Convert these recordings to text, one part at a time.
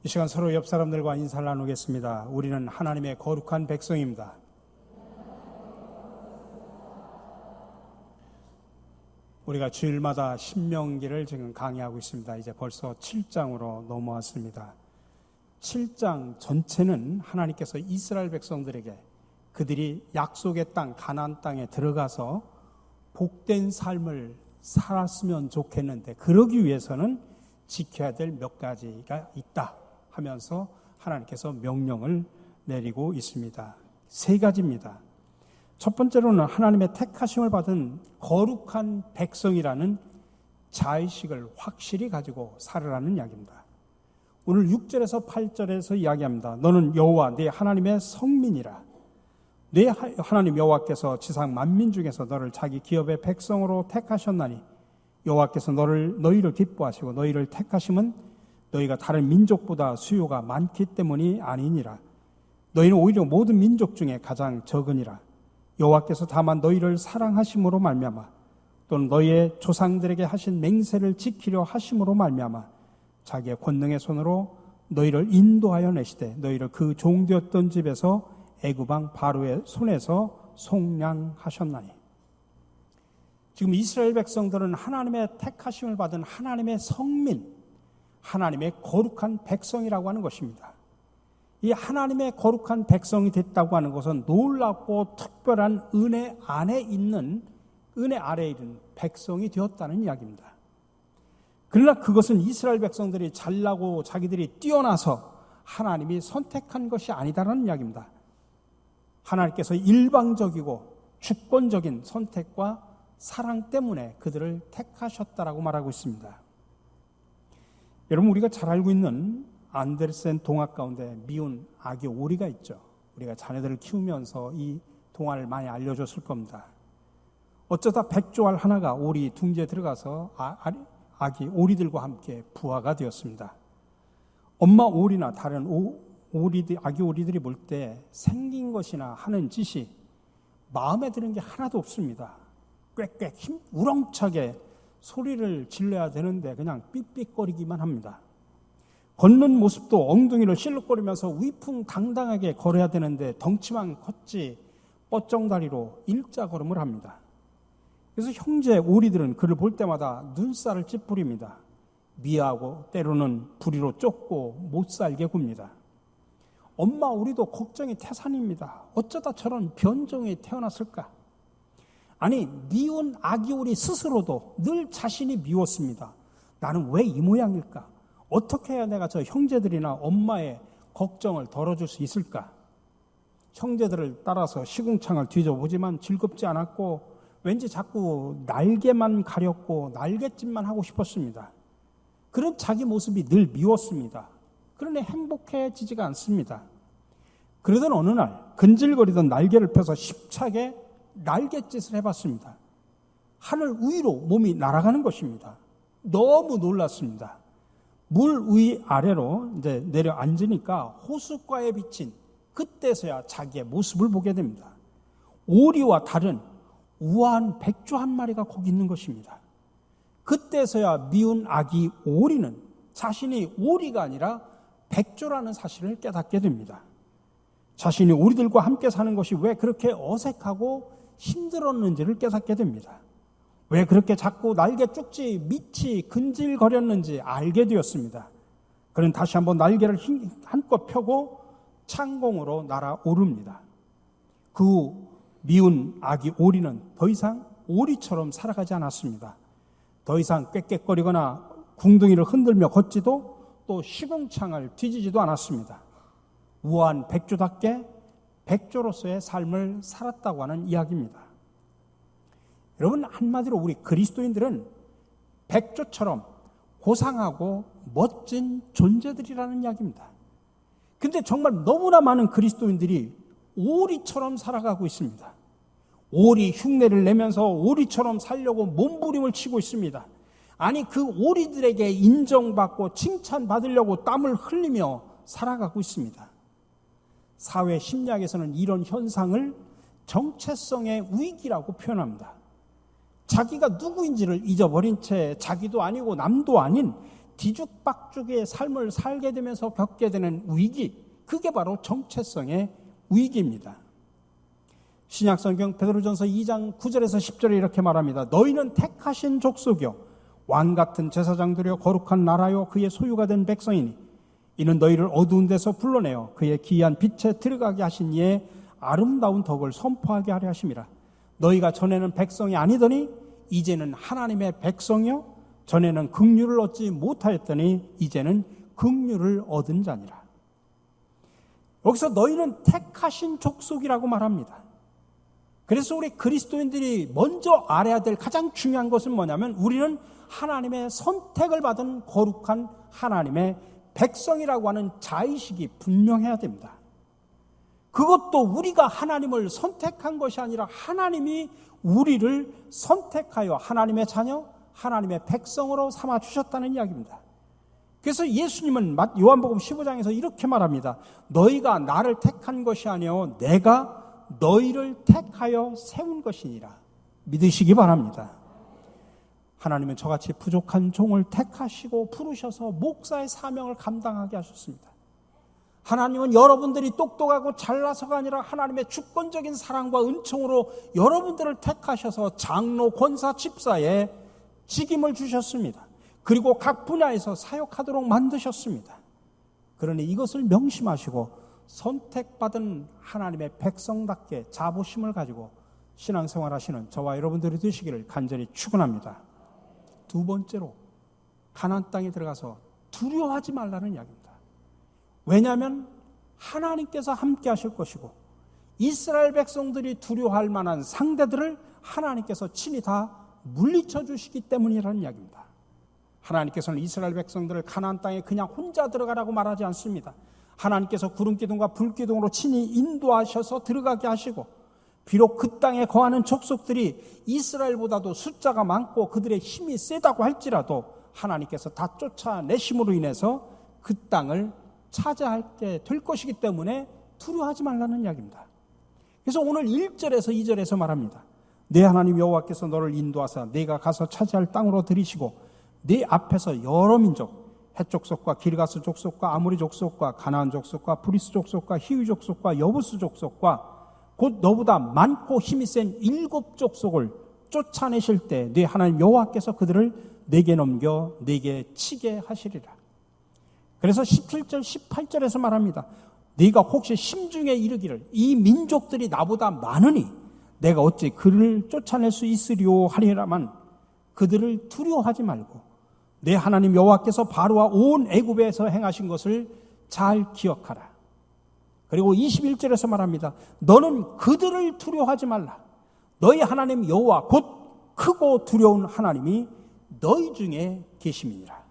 이 시간 서로 옆 사람들과 인사를 나누겠습니다. 우리는 하나님의 거룩한 백성입니다. 우리가 주일마다 신명기를 지금 강의하고 있습니다. 이제 벌써 7장으로 넘어왔습니다. 7장 전체는 하나님께서 이스라엘 백성들에게 그들이 약속의 땅, 가나안 땅에 들어가서 복된 삶을 살았으면 좋겠는데 그러기 위해서는 지켜야 될 몇 가지가 있다 하면서 하나님께서 명령을 내리고 있습니다. 3가지입니다. 첫 번째로는 하나님의 택하심을 받은 거룩한 백성이라는 자의식을 확실히 가지고 살으라는 이야기입니다. 오늘 6절에서 8절에서 이야기합니다. 너는 여호와 네 하나님의 성민이라. 네 하나님 여호와께서 지상 만민 중에서 너를 자기 기업의 백성으로 택하셨나니 여호와께서 너희를 기뻐하시고 너희를 택하심은 너희가 다른 민족보다 수요가 많기 때문이 아니니라. 너희는 오히려 모든 민족 중에 가장 적으니라. 여호와께서 다만 너희를 사랑하심으로 말미암아 또는 너희의 조상들에게 하신 맹세를 지키려 하심으로 말미암아 자기의 권능의 손으로 너희를 인도하여 내시되 너희를 그 종되었던 집에서 애굽 왕 바로의 손에서 속량하셨나니. 지금 이스라엘 백성들은 하나님의 택하심을 받은 하나님의 성민, 하나님의 거룩한 백성이라고 하는 것입니다. 이 하나님의 거룩한 백성이 됐다고 하는 것은 놀랍고 특별한 은혜 아래에 있는 백성이 되었다는 이야기입니다. 그러나 그것은 이스라엘 백성들이 잘나고 자기들이 뛰어나서 하나님이 선택한 것이 아니다라는 이야기입니다. 하나님께서 일방적이고 주권적인 선택과 사랑 때문에 그들을 택하셨다라고 말하고 있습니다. 여러분, 우리가 잘 알고 있는 안데르센 동화 가운데 미운 아기 오리가 있죠. 우리가 자녀들을 키우면서 이 동화를 많이 알려줬을 겁니다. 어쩌다 백조알 하나가 오리 둥지에 들어가서 아기 오리들과 함께 부화가 되었습니다. 엄마 오리나 다른 아기 오리들이 볼 때 생긴 것이나 하는 짓이 마음에 드는 게 하나도 없습니다. 꽥꽥 우렁차게 소리를 질러야 되는데 그냥 삑삑거리기만 합니다. 걷는 모습도 엉덩이를 실룩거리면서 위풍당당하게 걸어야 되는데 덩치만 컸지 뻗정다리로 일자걸음을 합니다. 그래서 형제 오리들은 그를 볼 때마다 눈살을 찌푸립니다. 미워하고 때로는 부리로 쫓고 못살게 굽니다. 엄마 오리도 걱정이 태산입니다. 어쩌다 저런 변종이 태어났을까? 아니, 미운 아기 오리 스스로도 늘 자신이 미웠습니다. 나는 왜 이 모양일까? 어떻게 해야 내가 저 형제들이나 엄마의 걱정을 덜어줄 수 있을까? 형제들을 따라서 시궁창을 뒤져보지만 즐겁지 않았고 왠지 자꾸 날개만 가렸고 날갯짓만 하고 싶었습니다. 그런 자기 모습이 늘 미웠습니다. 그러니 행복해지지가 않습니다. 그러던 어느 날 근질거리던 날개를 펴서 힘차게 날갯짓을 해봤습니다. 하늘 위로 몸이 날아가는 것입니다. 너무 놀랐습니다. 물 위 아래로 이제 내려앉으니까 호숫가에 비친 그때서야 자기의 모습을 보게 됩니다. 오리와 다른 우아한 백조 한 마리가 거기 있는 것입니다. 그때서야 미운 아기 오리는 자신이 오리가 아니라 백조라는 사실을 깨닫게 됩니다. 자신이 오리들과 함께 사는 것이 왜 그렇게 어색하고 힘들었는지를 깨닫게 됩니다. 왜 그렇게 자꾸 날개 쪽지 밑이 근질거렸는지 알게 되었습니다. 그는 다시 한번 날개를 한껏 펴고 창공으로 날아오릅니다. 그 후 미운 아기 오리는 더 이상 오리처럼 살아가지 않았습니다. 더 이상 꽥꽥거리거나 궁둥이를 흔들며 걷지도 또 시궁창을 뒤지지도 않았습니다. 우아한 백조답게 백조로서의 삶을 살았다고 하는 이야기입니다. 여러분, 한마디로 우리 그리스도인들은 백조처럼 고상하고 멋진 존재들이라는 이야기입니다. 근데 정말 너무나 많은 그리스도인들이 오리처럼 살아가고 있습니다. 오리 흉내를 내면서 오리처럼 살려고 몸부림을 치고 있습니다. 아니, 그 오리들에게 인정받고 칭찬받으려고 땀을 흘리며 살아가고 있습니다. 사회 심리학에서는 이런 현상을 정체성의 위기라고 표현합니다. 자기가 누구인지를 잊어버린 채 자기도 아니고 남도 아닌 뒤죽박죽의 삶을 살게 되면서 겪게 되는 위기, 그게 바로 정체성의 위기입니다. 신약성경 베드로전서 2장 9절에서 10절에 이렇게 말합니다. 너희는 택하신 족속이요 왕같은 제사장들이요 거룩한 나라요 그의 소유가 된 백성이니 이는 너희를 어두운 데서 불러내어 그의 기이한 빛에 들어가게 하신 이의 아름다운 덕을 선포하게 하려 하심이라. 너희가 전에는 백성이 아니더니 이제는 하나님의 백성이요 전에는 긍휼을 얻지 못하였더니 이제는 긍휼을 얻은 자니라. 여기서 너희는 택하신 족속이라고 말합니다. 그래서 우리 그리스도인들이 먼저 알아야 될 가장 중요한 것은 뭐냐면 우리는 하나님의 선택을 받은 거룩한 하나님의 백성이라고 하는 자의식이 분명해야 됩니다. 그것도 우리가 하나님을 선택한 것이 아니라 하나님이 우리를 선택하여 하나님의 자녀, 하나님의 백성으로 삼아주셨다는 이야기입니다. 그래서 예수님은 요한복음 15장에서 이렇게 말합니다. 너희가 나를 택한 것이 아니요 내가 너희를 택하여 세운 것이니라. 믿으시기 바랍니다. 하나님은 저같이 부족한 종을 택하시고 부르셔서 목사의 사명을 감당하게 하셨습니다. 하나님은 여러분들이 똑똑하고 잘나서가 아니라 하나님의 주권적인 사랑과 은총으로 여러분들을 택하셔서 장로, 권사, 집사의 직임을 주셨습니다. 그리고 각 분야에서 사역하도록 만드셨습니다. 그러니 이것을 명심하시고 선택받은 하나님의 백성답게 자부심을 가지고 신앙생활 하시는 저와 여러분들이 되시기를 간절히 축원합니다. 두 번째로 가나안 땅에 들어가서 두려워하지 말라는 이야기입니다. 왜냐하면 하나님께서 함께 하실 것이고 이스라엘 백성들이 두려워할 만한 상대들을 하나님께서 친히 다 물리쳐 주시기 때문이라는 이야기입니다. 하나님께서는 이스라엘 백성들을 가나안 땅에 그냥 혼자 들어가라고 말하지 않습니다. 하나님께서 구름기둥과 불기둥으로 친히 인도하셔서 들어가게 하시고 비록 그 땅에 거하는 족속들이 이스라엘보다도 숫자가 많고 그들의 힘이 세다고 할지라도 하나님께서 다 쫓아내심으로 인해서 그 땅을 차지하게 될 것이기 때문에 두려워하지 말라는 이야기입니다. 그래서 오늘 1절에서 2절에서 말합니다. 내 하나님 여호와께서 너를 인도하사 네가 가서 차지할 땅으로 들이시고 네 앞에서 여러 민족 헷 족속과 기르가스 족속과 아모리 족속과 가나안 족속과 브리스 족속과 히위 족속과 여부스 족속과 곧 너보다 많고 힘이 센 7 족속을 쫓아내실 때 네 하나님 여호와께서 그들을 내게 넘겨 내게 치게 하시리라. 그래서 17절 18절에서 말합니다. 네가 혹시 심중에 이르기를 이 민족들이 나보다 많으니 내가 어찌 그를 쫓아낼 수 있으리오 하리라만 그들을 두려워하지 말고 내 하나님 여호와께서 바로와 온 애굽에서 행하신 것을 잘 기억하라. 그리고 21절에서 말합니다. 너는 그들을 두려워하지 말라. 너희 하나님 여호와 곧 크고 두려운 하나님이 너희 중에 계심이니라.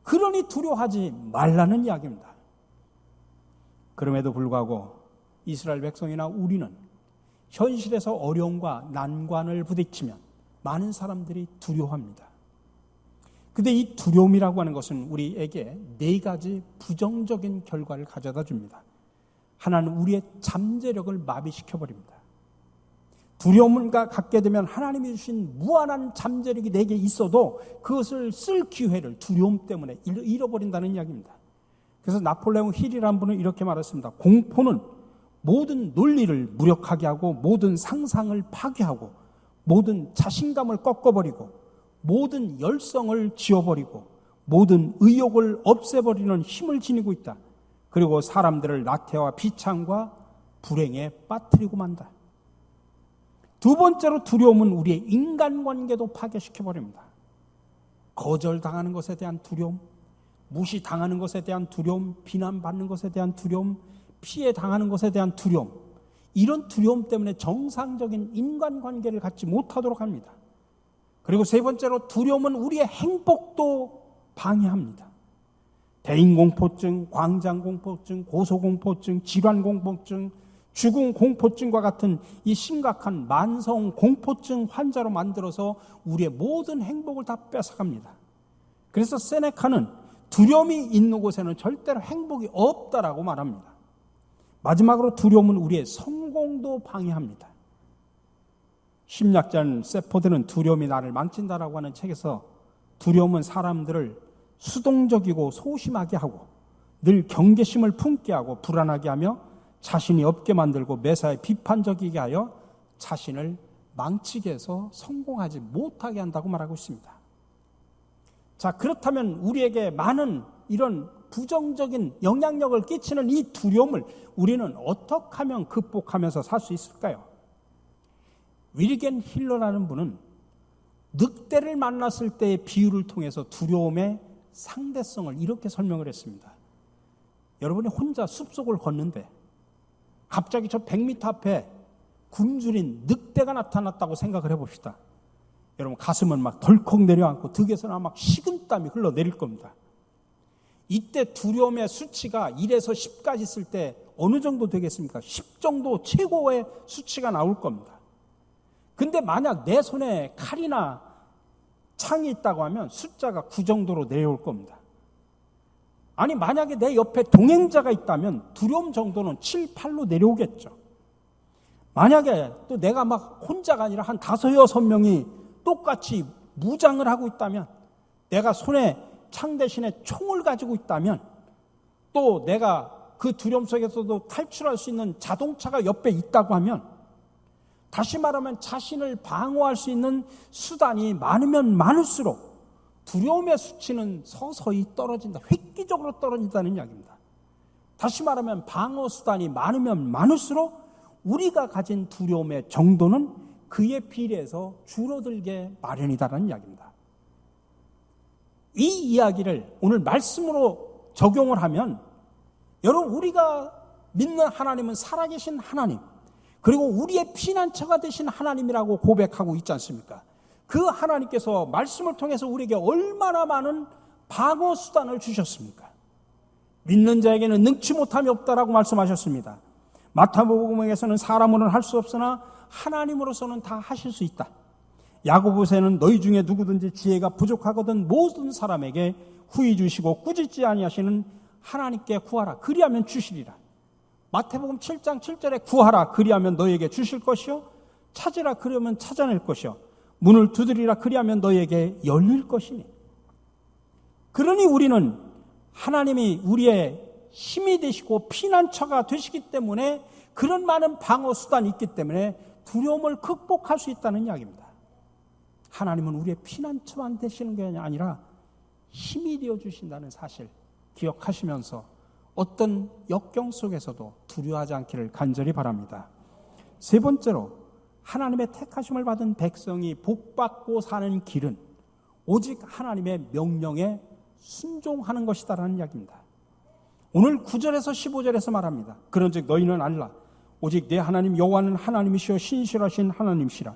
그러니 두려워하지 말라는 이야기입니다. 그럼에도 불구하고 이스라엘 백성이나 우리는 현실에서 어려움과 난관을 부딪히면 많은 사람들이 두려워합니다. 근데 이 두려움이라고 하는 것은 우리에게 4가지 부정적인 결과를 가져다 줍니다. 하나는 우리의 잠재력을 마비시켜버립니다. 두려움을 갖게 되면 하나님이 주신 무한한 잠재력이 내게 있어도 그것을 쓸 기회를 두려움 때문에 잃어버린다는 이야기입니다. 그래서 나폴레옹 힐이라는 분은 이렇게 말했습니다. 공포는 모든 논리를 무력하게 하고 모든 상상을 파괴하고 모든 자신감을 꺾어버리고 모든 열성을 지워버리고 모든 의욕을 없애버리는 힘을 지니고 있다. 그리고 사람들을 나태와 비창과 불행에 빠뜨리고 만다. 두 번째로 두려움은 우리의 인간관계도 파괴시켜버립니다. 거절당하는 것에 대한 두려움, 무시당하는 것에 대한 두려움, 비난받는 것에 대한 두려움, 피해당하는 것에 대한 두려움, 이런 두려움 때문에 정상적인 인간관계를 갖지 못하도록 합니다. 그리고 세 번째로 두려움은 우리의 행복도 방해합니다. 대인공포증, 광장공포증, 고소공포증, 질환공포증, 죽음공포증과 같은 이 심각한 만성공포증 환자로 만들어서 우리의 모든 행복을 다 뺏어갑니다. 그래서 세네카는 두려움이 있는 곳에는 절대로 행복이 없다라고 말합니다. 마지막으로 두려움은 우리의 성공도 방해합니다. 심리학자는 세포드는 두려움이 나를 망친다라고 하는 책에서 두려움은 사람들을 수동적이고 소심하게 하고 늘 경계심을 품게 하고 불안하게 하며 자신이 없게 만들고 매사에 비판적이게 하여 자신을 망치게 해서 성공하지 못하게 한다고 말하고 있습니다. 자, 그렇다면 우리에게 많은 이런 부정적인 영향력을 끼치는 이 두려움을 우리는 어떻게 하면 극복하면서 살 수 있을까요? 윌겐 힐러라는 분은 늑대를 만났을 때의 비유를 통해서 두려움의 상대성을 이렇게 설명을 했습니다. 여러분이 혼자 숲속을 걷는데 갑자기 저 100m 앞에 굶주린 늑대가 나타났다고 생각을 해봅시다. 여러분 가슴은 막 덜컥 내려앉고 득에서는 막 식은땀이 흘러내릴 겁니다. 이때 두려움의 수치가 1에서 10까지 있을 때 어느 정도 되겠습니까? 10 정도 최고의 수치가 나올 겁니다. 근데 만약 내 손에 칼이나 창이 있다고 하면 숫자가 9 정도로 내려올 겁니다. 아니 만약에 내 옆에 동행자가 있다면 두려움 정도는 7, 8로 내려오겠죠. 만약에 또 내가 막 혼자가 아니라 한 5, 6명이 똑같이 무장을 하고 있다면, 내가 손에 창 대신에 총을 가지고 있다면, 또 내가 그 두려움 속에서도 탈출할 수 있는 자동차가 옆에 있다고 하면, 다시 말하면 자신을 방어할 수 있는 수단이 많으면 많을수록 두려움의 수치는 서서히 떨어진다. 획기적으로 떨어진다는 이야기입니다. 다시 말하면 방어 수단이 많으면 많을수록 우리가 가진 두려움의 정도는 그에 비례해서 줄어들게 마련이다라는 이야기입니다. 이 이야기를 오늘 말씀으로 적용을 하면, 여러분 우리가 믿는 하나님은 살아계신 하나님, 그리고 우리의 피난처가 되신 하나님이라고 고백하고 있지 않습니까? 그 하나님께서 말씀을 통해서 우리에게 얼마나 많은 방어 수단을 주셨습니까? 믿는 자에게는 능치 못함이 없다라고 말씀하셨습니다. 마태복음에서는 사람으로는 할 수 없으나 하나님으로서는 다 하실 수 있다. 야고보서에는 너희 중에 누구든지 지혜가 부족하거든 모든 사람에게 후히 주시고 꾸짖지 아니하시는 하나님께 구하라. 그리하면 주시리라. 마태복음 7장 7절에 구하라. 그리하면 너희에게 주실 것이요. 찾으라. 그러면 찾아낼 것이요. 문을 두드리라. 그리하면 너희에게 열릴 것이니. 그러니 우리는 하나님이 우리의 힘이 되시고 피난처가 되시기 때문에, 그런 많은 방어 수단이 있기 때문에 두려움을 극복할 수 있다는 이야기입니다. 하나님은 우리의 피난처만 되시는 게 아니라 힘이 되어 주신다는 사실 기억하시면서 어떤 역경 속에서도 두려워하지 않기를 간절히 바랍니다. 세 번째로, 하나님의 택하심을 받은 백성이 복받고 사는 길은 오직 하나님의 명령에 순종하는 것이다라는 이야기입니다. 오늘 9절에서 15절에서 말합니다. 그런즉 너희는 알라. 오직 내 하나님 여호와는 하나님이시여 신실하신 하나님이시라.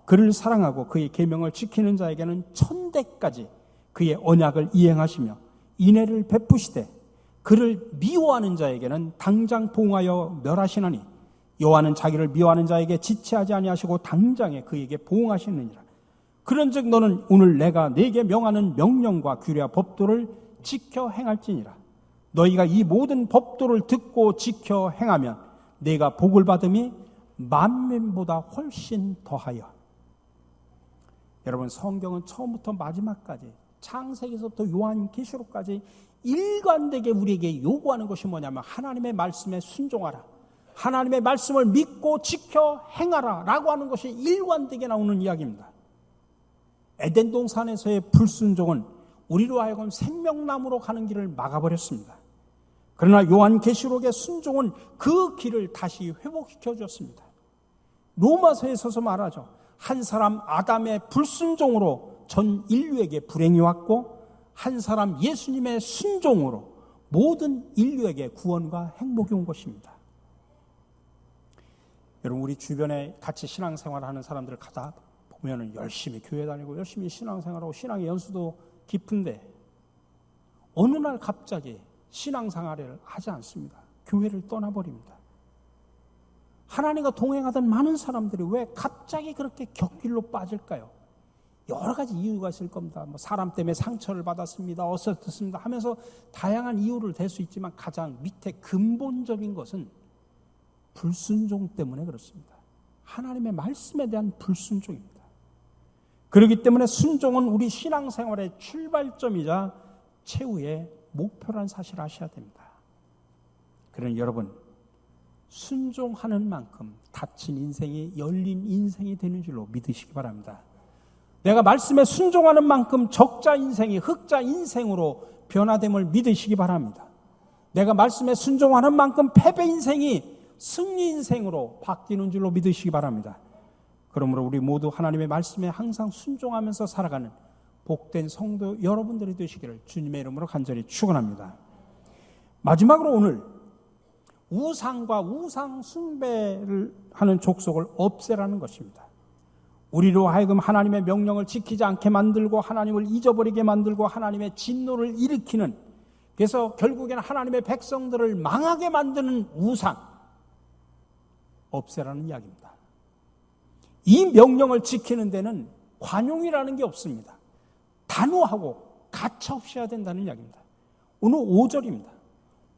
그를 사랑하고 그의 계명을 지키는 자에게는 천대까지 그의 언약을 이행하시며 인애를 베푸시되, 그를 미워하는 자에게는 당장 보응하여 멸하시나니 여호와는 자기를 미워하는 자에게 지체하지 아니하시고 당장에 그에게 보응하시느니라. 그런즉 너는 오늘 내가 네게 명하는 명령과 규례와 법도를 지켜 행할지니라. 너희가 이 모든 법도를 듣고 지켜 행하면 네가 복을 받음이 만민보다 훨씬 더하여. 여러분, 성경은 처음부터 마지막까지, 창세기서부터 요한계시록까지 일관되게 우리에게 요구하는 것이 뭐냐면 하나님의 말씀에 순종하라, 하나님의 말씀을 믿고 지켜 행하라 라고 하는 것이 일관되게 나오는 이야기입니다. 에덴 동산에서의 불순종은 우리로 하여금 생명나무로 가는 길을 막아버렸습니다. 그러나 요한계시록의 순종은 그 길을 다시 회복시켜 줬습니다. 로마서에 서서 말하죠. 한 사람 아담의 불순종으로 전 인류에게 불행이 왔고, 한 사람 예수님의 순종으로 모든 인류에게 구원과 행복이 온 것입니다. 여러분, 우리 주변에 같이 신앙생활을 하는 사람들을 가다 보면 열심히 교회 다니고 열심히 신앙생활하고 신앙의 연수도 깊은데, 어느 날 갑자기 신앙생활을 하지 않습니다. 교회를 떠나버립니다. 하나님과 동행하던 많은 사람들이 왜 갑자기 그렇게 격길로 빠질까요? 여러 가지 이유가 있을 겁니다. 사람 때문에 상처를 받았습니다, 어설펐습니다 하면서 다양한 이유를 댈 수 있지만, 가장 밑에 근본적인 것은 불순종 때문에 그렇습니다. 하나님의 말씀에 대한 불순종입니다. 그렇기 때문에 순종은 우리 신앙생활의 출발점이자 최후의 목표란 사실을 아셔야 됩니다. 그러니 여러분, 순종하는 만큼 닫힌 인생이 열린 인생이 되는 줄로 믿으시기 바랍니다. 내가 말씀에 순종하는 만큼 적자 인생이 흑자 인생으로 변화됨을 믿으시기 바랍니다. 내가 말씀에 순종하는 만큼 패배 인생이 승리 인생으로 바뀌는 줄로 믿으시기 바랍니다. 그러므로 우리 모두 하나님의 말씀에 항상 순종하면서 살아가는 복된 성도 여러분들이 되시기를 주님의 이름으로 간절히 축원합니다. 마지막으로 오늘 우상과 우상 숭배를 하는 족속을 없애라는 것입니다. 우리로 하여금 하나님의 명령을 지키지 않게 만들고 하나님을 잊어버리게 만들고 하나님의 진노를 일으키는, 그래서 결국에는 하나님의 백성들을 망하게 만드는 우상 없애라는 이야기입니다. 이 명령을 지키는 데는 관용이라는 게 없습니다. 단호하고 가차없이 해야 된다는 이야기입니다. 오늘 5절입니다.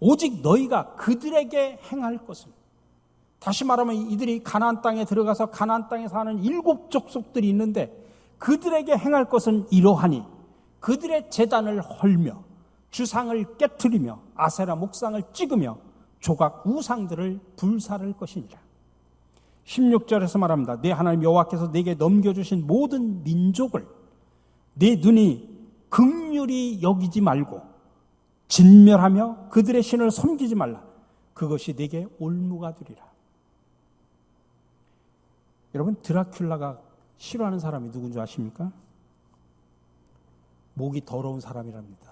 오직 너희가 그들에게 행할 것은, 다시 말하면 이들이 가나안 땅에 들어가서 가나안 땅에 사는 7 족속들이 있는데 그들에게 행할 것은 이러하니 그들의 제단을 헐며 주상을 깨트리며 아세라 목상을 찍으며 조각 우상들을 불사를 것이니라. 16절에서 말합니다. 내 하나님 여호와께서 내게 넘겨주신 모든 민족을 내 눈이 긍휼히 여기지 말고 진멸하며 그들의 신을 섬기지 말라. 그것이 내게 올무가 되리라. 여러분, 드라큘라가 싫어하는 사람이 누군지 아십니까? 목이 더러운 사람이랍니다.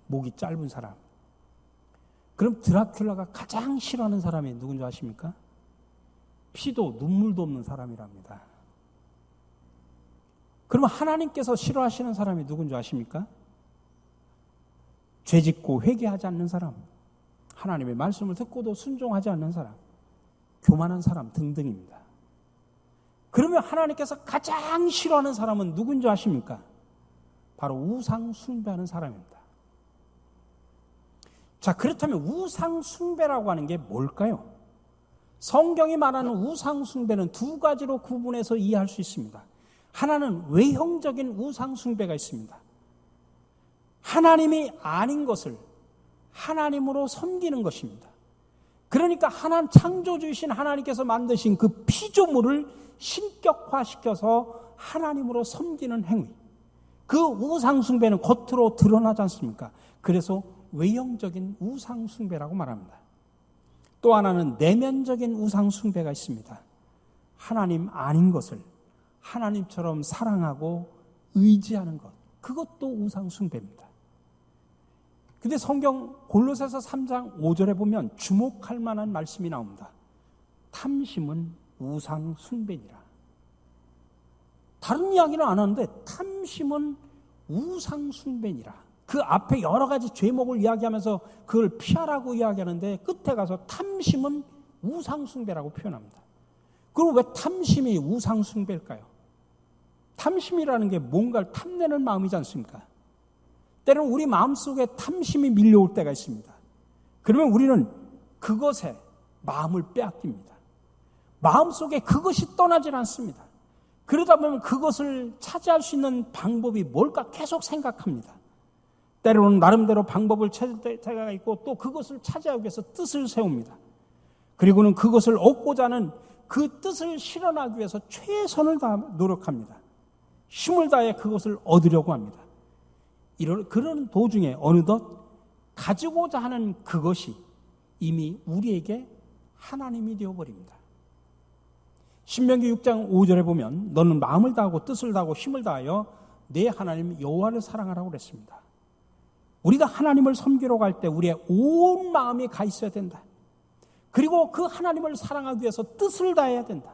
목이 짧은 사람. 그럼 드라큘라가 가장 싫어하는 사람이 누군지 아십니까? 피도 눈물도 없는 사람이랍니다. 그러면 하나님께서 싫어하시는 사람이 누군지 아십니까? 죄짓고 회개하지 않는 사람, 하나님의 말씀을 듣고도 순종하지 않는 사람, 교만한 사람 등등입니다. 그러면 하나님께서 가장 싫어하는 사람은 누군지 아십니까? 바로 우상 숭배하는 사람입니다. 자, 그렇다면 우상 숭배라고 하는 게 뭘까요? 성경이 말하는 우상 숭배는 2가지로 구분해서 이해할 수 있습니다. 하나는 외형적인 우상 숭배가 있습니다. 하나님이 아닌 것을 하나님으로 섬기는 것입니다. 그러니까 하나님 창조주이신 하나님께서 만드신 그 피조물을 신격화시켜서 하나님으로 섬기는 행위. 그 우상 숭배는 겉으로 드러나지 않습니까? 그래서 외형적인 우상 숭배라고 말합니다. 또 하나는 내면적인 우상 숭배가 있습니다. 하나님 아닌 것을 하나님처럼 사랑하고 의지하는 것. 그것도 우상 숭배입니다. 근데 성경 골로새서 3장 5절에 보면 주목할 만한 말씀이 나옵니다. 탐심은 우상 숭배니라. 다른 이야기는 안 하는데 탐심은 우상 숭배니라. 그 앞에 여러 가지 죄목을 이야기하면서 그걸 피하라고 이야기하는데 끝에 가서 탐심은 우상 숭배라고 표현합니다. 그럼 왜 탐심이 우상 숭배일까요? 탐심이라는 게 뭔가를 탐내는 마음이지 않습니까? 때로는 우리 마음속에 탐심이 밀려올 때가 있습니다. 그러면 우리는 그것에 마음을 빼앗깁니다. 마음속에 그것이 떠나질 않습니다. 그러다 보면 그것을 차지할 수 있는 방법이 뭘까 계속 생각합니다. 때로는 나름대로 방법을 찾을 때가 있고 또 그것을 차지하기 위해서 뜻을 세웁니다. 그리고는 그것을 얻고자 하는 그 뜻을 실현하기 위해서 최선을 다해 노력합니다. 힘을 다해 그것을 얻으려고 합니다. 그런 도중에 어느덧 가지고자 하는 그것이 이미 우리에게 하나님이 되어버립니다. 신명기 6장 5절에 보면 너는 마음을 다하고 뜻을 다하고 힘을 다하여 내 하나님 여호와를 사랑하라고 그랬습니다. 우리가 하나님을 섬기러 갈 때 우리의 온 마음이 가 있어야 된다. 그리고 그 하나님을 사랑하기 위해서 뜻을 다해야 된다.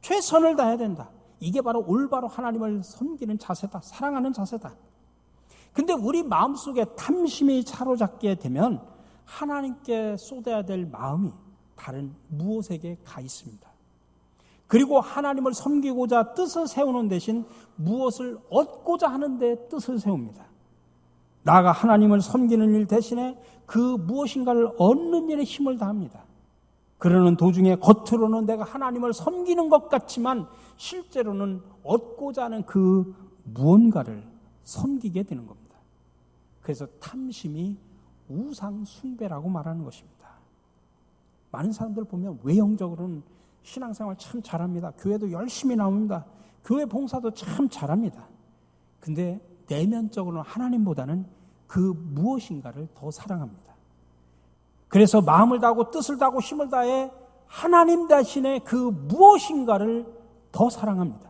최선을 다해야 된다. 이게 바로 올바로 하나님을 섬기는 자세다. 사랑하는 자세다. 근데 우리 마음속에 탐심이 사로잡게 되면 하나님께 쏟아야 될 마음이 다른 무엇에게 가 있습니다. 그리고 하나님을 섬기고자 뜻을 세우는 대신 무엇을 얻고자 하는데 뜻을 세웁니다. 나가 하나님을 섬기는 일 대신에 그 무엇인가를 얻는 일에 힘을 다합니다. 그러는 도중에 겉으로는 내가 하나님을 섬기는 것 같지만 실제로는 얻고자 하는 그 무언가를 섬기게 되는 겁니다. 그래서 탐심이 우상 숭배라고 말하는 것입니다. 많은 사람들 보면 외형적으로는 신앙생활 참 잘합니다. 교회도 열심히 나옵니다. 교회 봉사도 참 잘합니다. 근데 내면적으로는 하나님보다는 그 무엇인가를 더 사랑합니다. 그래서 마음을 다하고 뜻을 다하고 힘을 다해 하나님 대신에 그 무엇인가를 더 사랑합니다.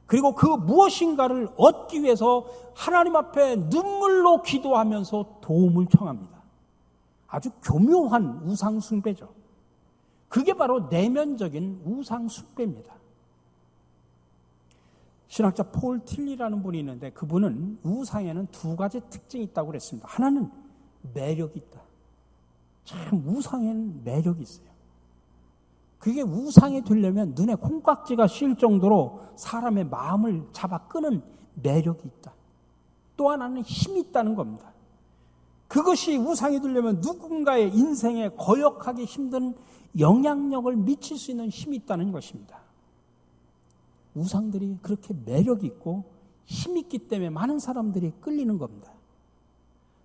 그리고 그 무엇인가를 얻기 위해서 하나님 앞에 눈물로 기도하면서 도움을 청합니다. 아주 교묘한 우상 숭배죠. 그게 바로 내면적인 우상 숭배입니다. 신학자 폴 틸리라는 분이 있는데 그분은 우상에는 두 가지 특징이 있다고 그랬습니다. 하나는 매력이 있다. 참 우상에는 매력이 있어요. 그게 우상이 되려면 눈에 콩깍지가 씌일 정도로 사람의 마음을 잡아 끄는 매력이 있다. 또 하나는 힘이 있다는 겁니다. 그것이 우상이 되려면 누군가의 인생에 거역하기 힘든 영향력을 미칠 수 있는 힘이 있다는 것입니다. 우상들이 그렇게 매력이 있고 힘이 있기 때문에 많은 사람들이 끌리는 겁니다.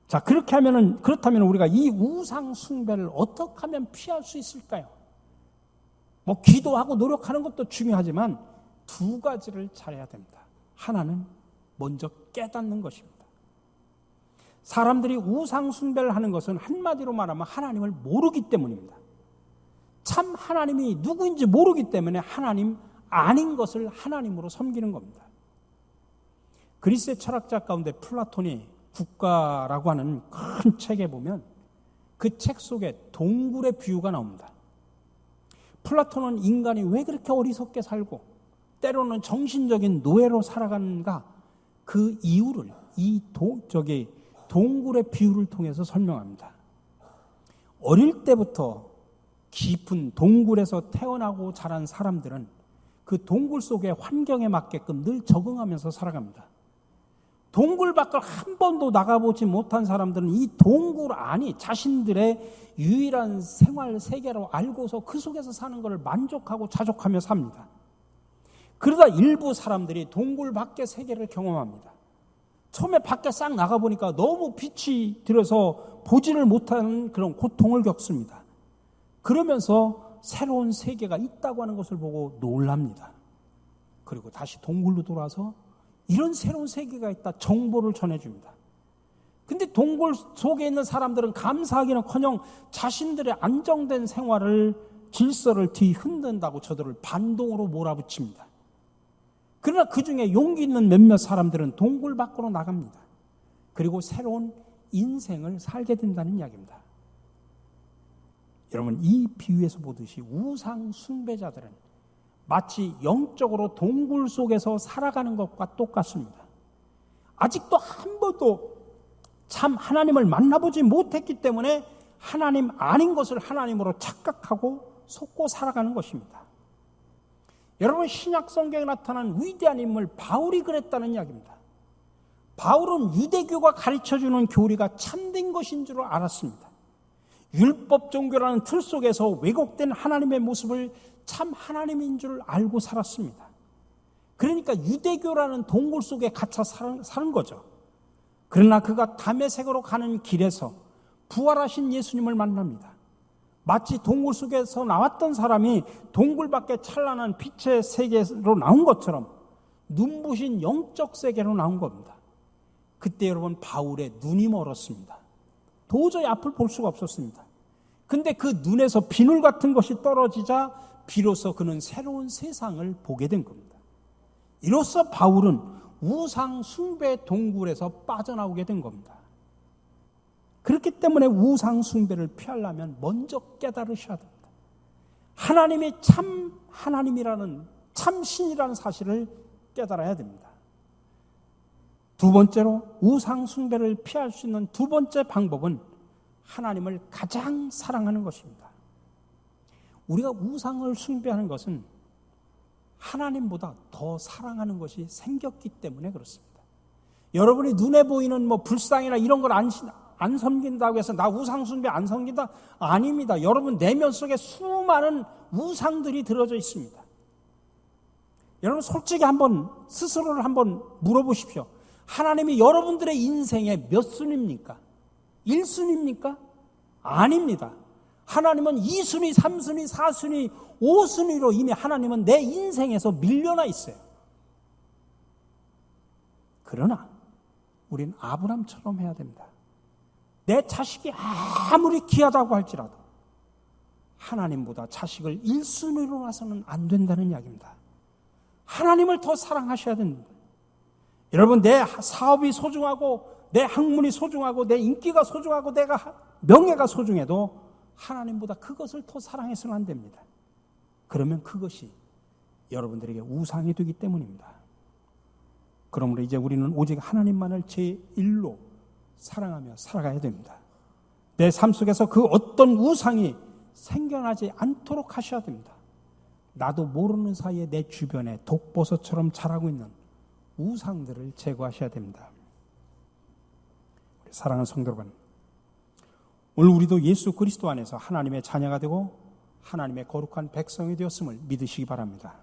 자, 그렇다면 우리가 이 우상 숭배를 어떻게 하면 피할 수 있을까요? 기도하고 노력하는 것도 중요하지만 두 가지를 잘해야 됩니다. 하나는 먼저 깨닫는 것입니다. 사람들이 우상 숭배를 하는 것은 한마디로 말하면 하나님을 모르기 때문입니다. 참 하나님이 누구인지 모르기 때문에 하나님 아닌 것을 하나님으로 섬기는 겁니다. 그리스의 철학자 가운데 플라톤이 국가라고 하는 큰 책에 보면 그 책 속에 동굴의 비유가 나옵니다. 플라톤은 인간이 왜 그렇게 어리석게 살고 때로는 정신적인 노예로 살아가는가 그 이유를 동굴의 비유를 통해서 설명합니다. 어릴 때부터 깊은 동굴에서 태어나고 자란 사람들은 그 동굴 속의 환경에 맞게끔 늘 적응하면서 살아갑니다. 동굴 밖을 한 번도 나가보지 못한 사람들은 이 동굴 안이 자신들의 유일한 생활 세계로 알고서 그 속에서 사는 것을 만족하고 자족하며 삽니다. 그러다 일부 사람들이 동굴 밖의 세계를 경험합니다. 처음에 밖에 싹 나가보니까 너무 빛이 들어서 보지를 못하는 그런 고통을 겪습니다. 그러면서 새로운 세계가 있다고 하는 것을 보고 놀랍니다. 그리고 다시 동굴로 돌아와서 이런 새로운 세계가 있다 정보를 전해줍니다. 근데 동굴 속에 있는 사람들은 감사하기는커녕 자신들의 안정된 생활을 질서를 뒤흔든다고 저들을 반동으로 몰아붙입니다. 그러나 그 중에 용기 있는 몇몇 사람들은 동굴 밖으로 나갑니다. 그리고 새로운 인생을 살게 된다는 이야기입니다. 여러분, 이 비유에서 보듯이 우상 숭배자들은 마치 영적으로 동굴 속에서 살아가는 것과 똑같습니다. 아직도 한 번도 참 하나님을 만나보지 못했기 때문에 하나님 아닌 것을 하나님으로 착각하고 속고 살아가는 것입니다. 여러분, 신약 성경에 나타난 위대한 인물 바울이 그랬다는 이야기입니다. 바울은 유대교가 가르쳐주는 교리가 참된 것인 줄 알았습니다. 율법 종교라는 틀 속에서 왜곡된 하나님의 모습을 참 하나님인 줄 알고 살았습니다. 그러니까 유대교라는 동굴 속에 갇혀 사는 거죠. 그러나 그가 다메섹으로 가는 길에서 부활하신 예수님을 만납니다. 마치 동굴 속에서 나왔던 사람이 동굴 밖에 찬란한 빛의 세계로 나온 것처럼 눈부신 영적 세계로 나온 겁니다. 그때 여러분, 바울의 눈이 멀었습니다. 도저히 앞을 볼 수가 없었습니다. 근데 그 눈에서 비늘 같은 것이 떨어지자 비로소 그는 새로운 세상을 보게 된 겁니다. 이로써 바울은 우상 숭배 동굴에서 빠져나오게 된 겁니다. 그렇기 때문에 우상 숭배를 피하려면 먼저 깨달으셔야 됩니다. 하나님이 참 하나님이라는, 참 신이라는 사실을 깨달아야 됩니다. 두 번째로 우상 숭배를 피할 수 있는 두 번째 방법은 하나님을 가장 사랑하는 것입니다. 우리가 우상을 숭배하는 것은 하나님보다 더 사랑하는 것이 생겼기 때문에 그렇습니다. 여러분이 눈에 보이는 불상이나 이런 걸 안 섬긴다고 해서 나 우상 숭배 안 섬긴다? 아닙니다. 여러분 내면 속에 수많은 우상들이 들어져 있습니다. 여러분 솔직히 한번 스스로를 한번 물어보십시오. 하나님이 여러분들의 인생의 몇 순위입니까? 1순위입니까? 아닙니다. 하나님은 2순위, 3순위, 4순위, 5순위로 이미 하나님은 내 인생에서 밀려나 있어요. 그러나 우린 아브람처럼 해야 됩니다. 내 자식이 아무리 귀하다고 할지라도 하나님보다 자식을 1순위로 놔서는 안 된다는 이야기입니다. 하나님을 더 사랑하셔야 됩니다. 여러분, 내 사업이 소중하고 내 학문이 소중하고 내 인기가 소중하고 내가 명예가 소중해도 하나님보다 그것을 더 사랑해서는 안 됩니다. 그러면 그것이 여러분들에게 우상이 되기 때문입니다. 그러므로 이제 우리는 오직 하나님만을 제1로 사랑하며 살아가야 됩니다. 내 삶 속에서 그 어떤 우상이 생겨나지 않도록 하셔야 됩니다. 나도 모르는 사이에 내 주변에 독버섯처럼 자라고 있는 우상들을 제거하셔야 됩니다. 사랑하는 성도 여러분, 오늘 우리도 예수 그리스도 안에서 하나님의 자녀가 되고 하나님의 거룩한 백성이 되었음을 믿으시기 바랍니다.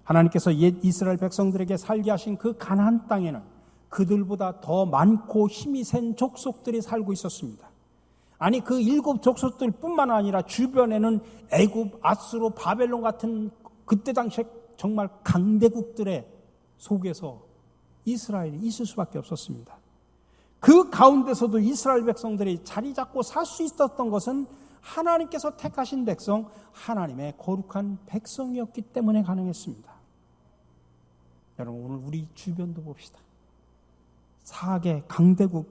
하나님께서 옛 이스라엘 백성들에게 살게 하신 그 가나안 땅에는 그들보다 더 많고 힘이 센 족속들이 살고 있었습니다. 아니, 그 7 족속들 뿐만 아니라 주변에는 애굽, 아수르, 바벨론 같은 그때 당시에 정말 강대국들의 속에서 이스라엘이 있을 수밖에 없었습니다. 그 가운데서도 이스라엘 백성들이 자리 잡고 살 수 있었던 것은 하나님께서 택하신 백성, 하나님의 거룩한 백성이었기 때문에 가능했습니다. 여러분, 오늘 우리 주변도 봅시다. 사악의 강대국,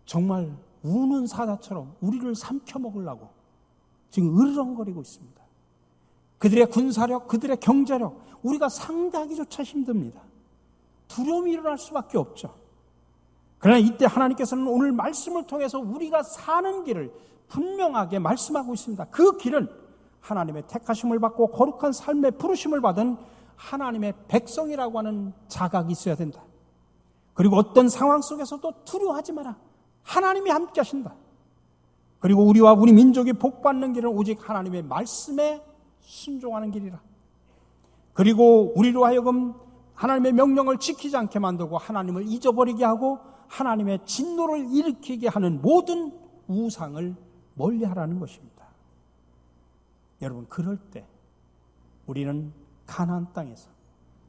정말 우는 사자처럼 우리를 삼켜먹으려고 지금 으르렁거리고 있습니다. 그들의 군사력, 그들의 경제력, 우리가 상대하기조차 힘듭니다. 두려움이 일어날 수밖에 없죠. 그러나 이때 하나님께서는 오늘 말씀을 통해서 우리가 사는 길을 분명하게 말씀하고 있습니다. 그 길은 하나님의 택하심을 받고 거룩한 삶의 부르심을 받은 하나님의 백성이라고 하는 자각이 있어야 된다. 그리고 어떤 상황 속에서도 두려워하지 마라. 하나님이 함께 하신다. 그리고 우리와 우리 민족이 복받는 길은 오직 하나님의 말씀에 순종하는 길이라. 그리고 우리로 하여금 하나님의 명령을 지키지 않게 만들고 하나님을 잊어버리게 하고 하나님의 진노를 일으키게 하는 모든 우상을 멀리하라는 것입니다. 여러분, 그럴 때 우리는 가나안 땅에서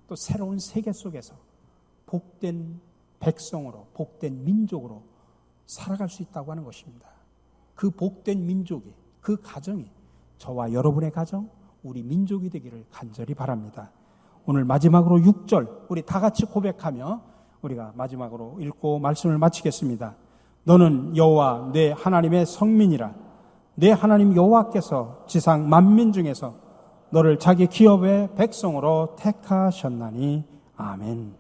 또 새로운 세계 속에서 복된 백성으로, 복된 민족으로 살아갈 수 있다고 하는 것입니다. 그 복된 민족이, 그 가정이 저와 여러분의 가정, 우리 민족이 되기를 간절히 바랍니다. 오늘 마지막으로 6절 우리 다 같이 고백하며 우리가 마지막으로 읽고 말씀을 마치겠습니다. 너는 여호와 내 하나님의 성민이라. 내 하나님 여호와께서 지상 만민 중에서 너를 자기 기업의 백성으로 택하셨나니. 아멘.